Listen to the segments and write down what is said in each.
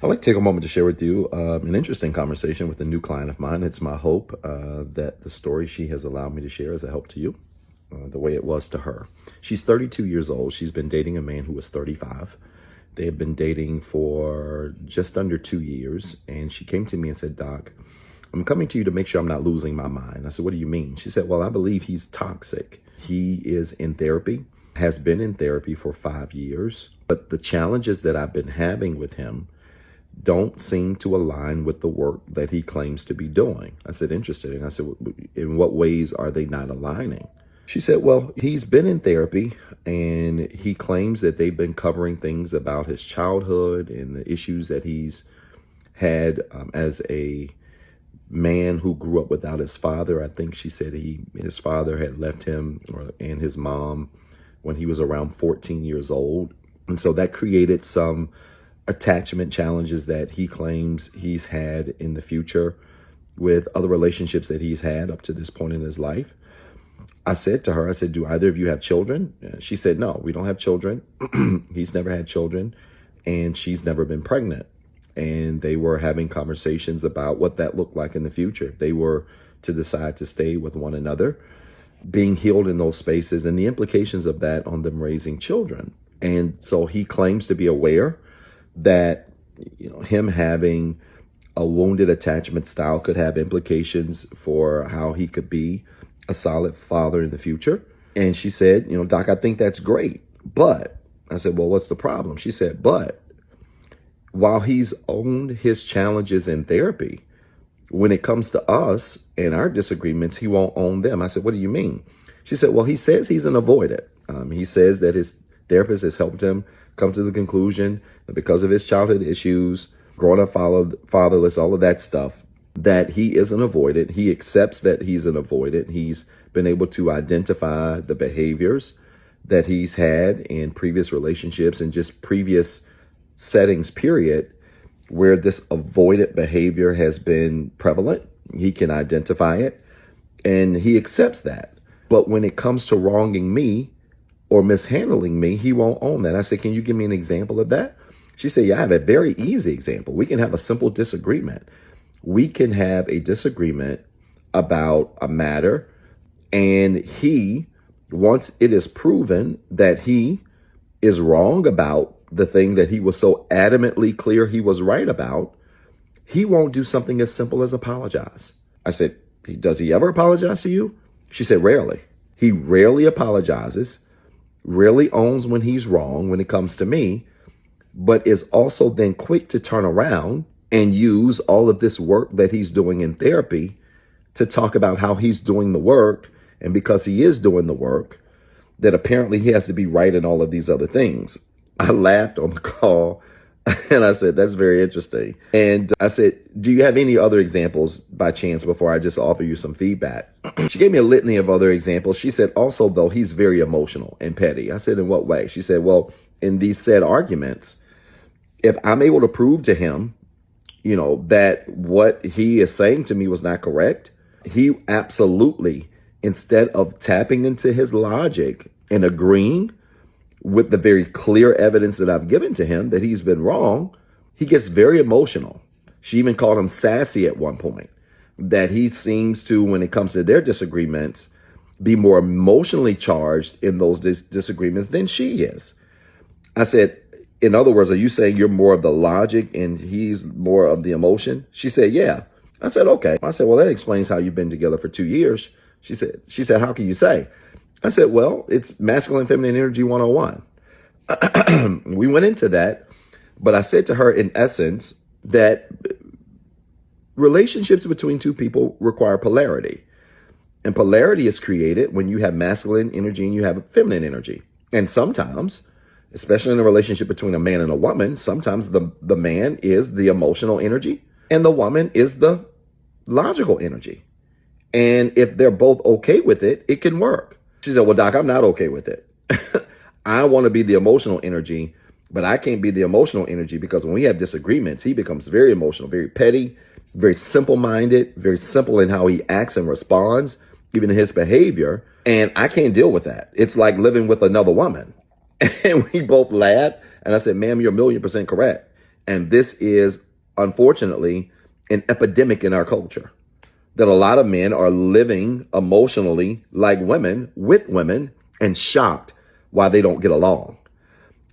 I'd like to take a moment to share with you an interesting conversation with a new client of mine. It's my hope that the story she has allowed me to share is a help to you, the way it was to her. She's 32 years old. She's been dating a man who was 35. They have been dating for just under 2 years. And she came to me and said, "Doc, I'm coming to you to make sure I'm not losing my mind." I said, "What do you mean?" She said, "Well, I believe he's toxic. He is in therapy, has been in therapy for 5 years, but the challenges that I've been having with him don't seem to align with the work that he claims to be doing." I said, "Interesting." I said, "In what ways are they not aligning?" She said, "Well, he's been in therapy and he claims that they've been covering things about his childhood and the issues that he's had as a man who grew up without his father." I think she said his father had left him and his mom when he was around 14 years old. And so that created some attachment challenges that he claims he's had in the future with other relationships that he's had up to this point in his life. I said to her, I said, "Do either of you have children?" She said, "No, we don't have children." He's never had children and she's never been pregnant. And they were having conversations about what that looked like in the future. They were to decide to stay with one another, being healed in those spaces and the implications of that on them raising children. And so he claims to be aware that, him having a wounded attachment style could have implications for how he could be a solid father in the future. And she said, "Doc, I think that's great. But," I said, "Well, what's the problem?" She said, "But while he's owned his challenges in therapy, when it comes to us and our disagreements, he won't own them." I said, "What do you mean?" She said, "Well, he says he's an avoidant. He says that his therapist has helped him come to the conclusion that because of his childhood issues, growing up fatherless, all of that stuff, that he is an avoidant. He accepts that he's an avoidant. He's been able to identify the behaviors that he's had in previous relationships and just previous settings, period, where this avoidant behavior has been prevalent. He can identify it and he accepts that. But when it comes to wronging me or mishandling me, he won't own that." I said, "Can you give me an example of that?" She said, "Yeah, I have a very easy example. We can have a simple disagreement. We can have a disagreement about a matter, and he, once it is proven that he is wrong about the thing that he was so adamantly clear he was right about, he won't do something as simple as apologize." I said, "Does he ever apologize to you?" She said, "Rarely. He rarely apologizes, rarely owns when he's wrong when it comes to me, but is also then quick to turn around and use all of this work that he's doing in therapy to talk about how he's doing the work. And because he is doing the work, that apparently he has to be right in all of these other things." I laughed on the call and I said, "That's very interesting." And I said, "Do you have any other examples by chance before I just offer you some feedback?" She gave me a litany of other examples. She said, "Also, though, he's very emotional and petty." I said, "In what way?" She said, "Well, in these said arguments, if I'm able to prove to him, that what he is saying to me was not correct, he absolutely, instead of tapping into his logic and agreeing with the very clear evidence that I've given to him that he's been wrong, he gets very emotional." She even called him sassy at one point, that he seems to, when it comes to their disagreements, be more emotionally charged in those disagreements than she is. I said, "In other words, are you saying you're more of the logic and he's more of the emotion?" She said, "Yeah." I said, "Okay." I said, "Well, that explains how you've been together for 2 years." She said, "How can you say?" I said, "Well, it's masculine feminine energy 101. We went into that, but I said to her, in essence, that relationships between two people require polarity. And polarity is created when you have masculine energy and you have feminine energy. And sometimes, especially in a relationship between a man and a woman, sometimes the man is the emotional energy and the woman is the logical energy. And if they're both okay with it, it can work." She said, "Well, Doc, I'm not okay with it. I want to be the emotional energy, but I can't be the emotional energy because when we have disagreements, he becomes very emotional, very petty, very simple-minded, very simple in how he acts and responds, even in his behavior. And I can't deal with that. It's like living with another woman." And we both laughed. And I said, "Ma'am, you're 1,000,000% correct." And this is, unfortunately, an epidemic in our culture, that a lot of men are living emotionally like women, with women, and shocked why they don't get along.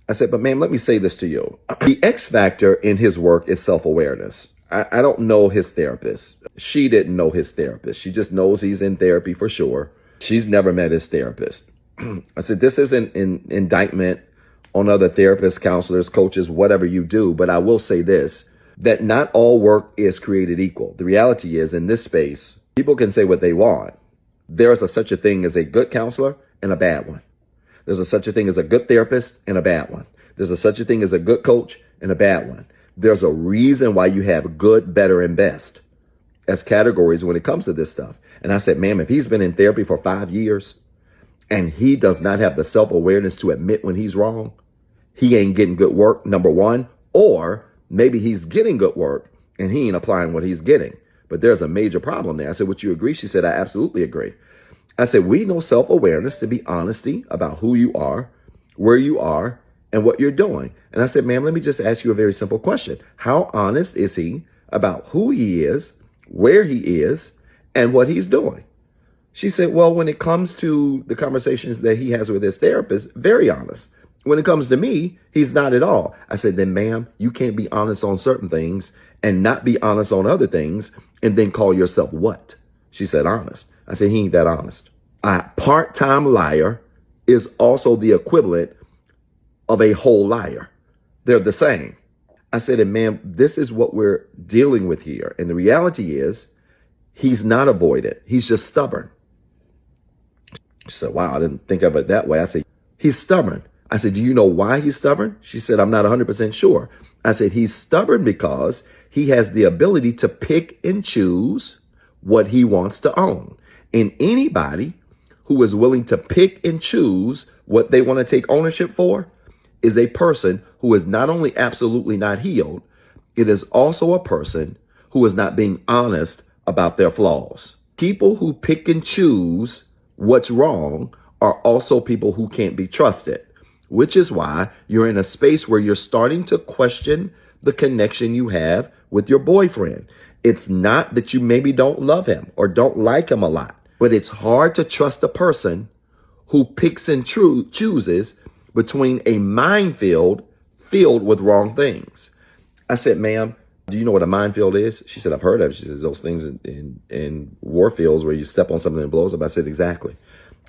I said, but ma'am, let me say this to you. The X factor in his work is self-awareness. I don't know his therapist. She didn't know his therapist. She just knows he's in therapy for sure. She's never met his therapist. I said, this isn't an indictment on other therapists, counselors, coaches, whatever you do. But I will say this, that not all work is created equal. The reality is, in this space, people can say what they want. There is such a thing as a good counselor and a bad one. There's such a thing as a good therapist and a bad one. There's such a thing as a good coach and a bad one. There's a reason why you have good, better, and best as categories when it comes to this stuff. And I said, ma'am, if he's been in therapy for 5 years and he does not have the self-awareness to admit when he's wrong, he ain't getting good work, number one, or maybe he's getting good work and he ain't applying what he's getting. But there's a major problem there. I said, would you agree? She said, I absolutely agree. I said, we know self-awareness to be honesty about who you are, where you are, and what you're doing. And I said, ma'am, let me just ask you a very simple question. How honest is he about who he is, where he is, and what he's doing? She said, well, when it comes to the conversations that he has with his therapist, very honest. When it comes to me, he's not at all. I said, then ma'am, you can't be honest on certain things and not be honest on other things and then call yourself what? She said, honest. I said, he ain't that honest. A part-time liar is also the equivalent of a whole liar. They're the same. I said, and ma'am, this is what we're dealing with here. And the reality is he's not avoidant. He's just stubborn. She said, wow, I didn't think of it that way. I said, he's stubborn. I said, do you know why he's stubborn? She said, I'm not 100% sure. I said, he's stubborn because he has the ability to pick and choose what he wants to own. And anybody who is willing to pick and choose what they want to take ownership for is a person who is not only absolutely not healed, it is also a person who is not being honest about their flaws. People who pick and choose what's wrong are also people who can't be trusted, which is why you're in a space where you're starting to question the connection you have with your boyfriend. It's not that you maybe don't love him or don't like him a lot, but it's hard to trust a person who picks and chooses between a minefield filled with wrong things. I said, ma'am, do you know what a minefield is? She said, I've heard of it. She says, those things in war fields where you step on something and it blows up. I said, exactly.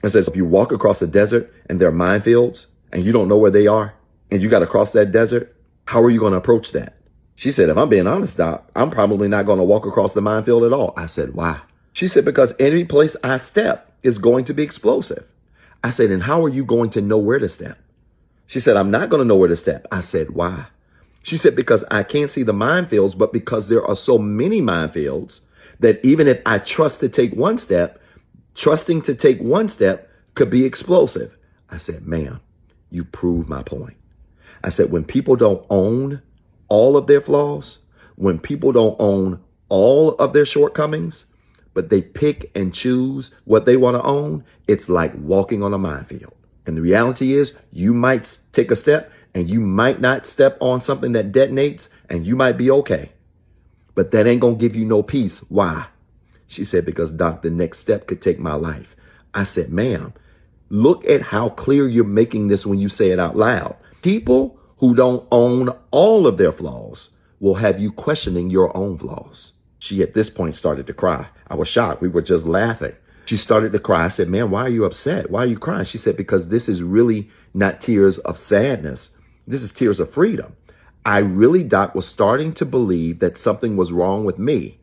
I said, if you walk across a desert and there are minefields and you don't know where they are and you got to cross that desert, how are you going to approach that? She said, if I'm being honest, Doc, I'm probably not going to walk across the minefield at all. I said, why? She said, because any place I step is going to be explosive. I said, and how are you going to know where to step? She said, I'm not going to know where to step. I said, why? She said, because I can't see the minefields, but because there are so many minefields that even if I trust to take one step, trusting to take one step could be explosive. I said, ma'am, you prove my point. I said, when people don't own all of their flaws, when people don't own all of their shortcomings, but they pick and choose what they want to own, it's like walking on a minefield. And the reality is you might take a step and you might not step on something that detonates and you might be okay. But that ain't going to give you no peace. Why? She said, because Doc, the next step could take my life. I said, ma'am, look at how clear you're making this when you say it out loud. People who don't own all of their flaws will have you questioning your own flaws. She at this point started to cry. I was shocked. We were just laughing. She started to cry. I said, man, why are you upset? Why are you crying? She said, because this is really not tears of sadness. This is tears of freedom. I really, Doc, was starting to believe that something was wrong with me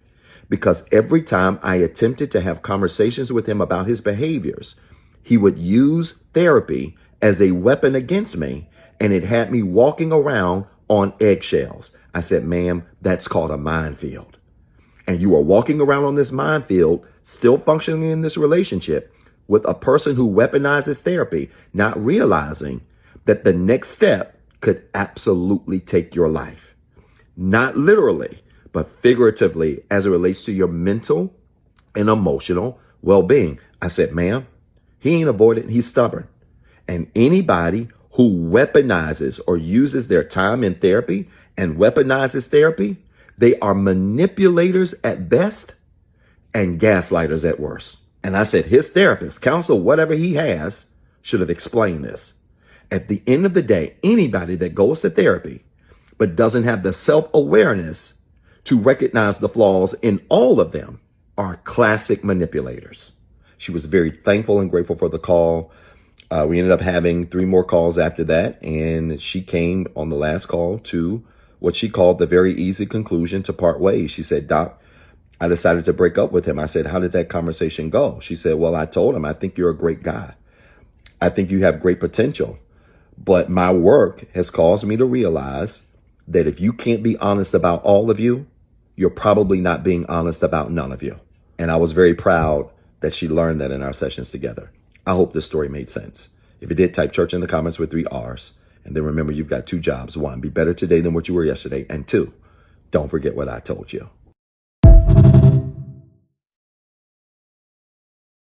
because every time I attempted to have conversations with him about his behaviors, he would use therapy as a weapon against me, and it had me walking around on eggshells. I said, ma'am, that's called a minefield. And you are walking around on this minefield, still functioning in this relationship with a person who weaponizes therapy, not realizing that the next step could absolutely take your life. Not literally, but figuratively as it relates to your mental and emotional well-being. I said, ma'am, he ain't avoidant, he's stubborn. And anybody who weaponizes or uses their time in therapy and weaponizes therapy, they are manipulators at best and gaslighters at worst. And I said, his therapist, counsel, whatever he has, should have explained this. At the end of the day, anybody that goes to therapy but doesn't have the self-awareness to recognize the flaws in all of them are classic manipulators. She was very thankful and grateful for the call. We ended up having 3 more calls after that, and she came on the last call to what she called the very easy conclusion to part ways. She said, Doc, I decided to break up with him. I said, how did that conversation go? She said, well, I told him, I think you're a great guy. I think you have great potential. But my work has caused me to realize that if you can't be honest about all of you, you're probably not being honest about none of you. And I was very proud that she learned that in our sessions together. I hope this story made sense. If it did, type church in the comments with 3 R's. And then remember, you've got 2 jobs. 1, be better today than what you were yesterday. And 2, don't forget what I told you.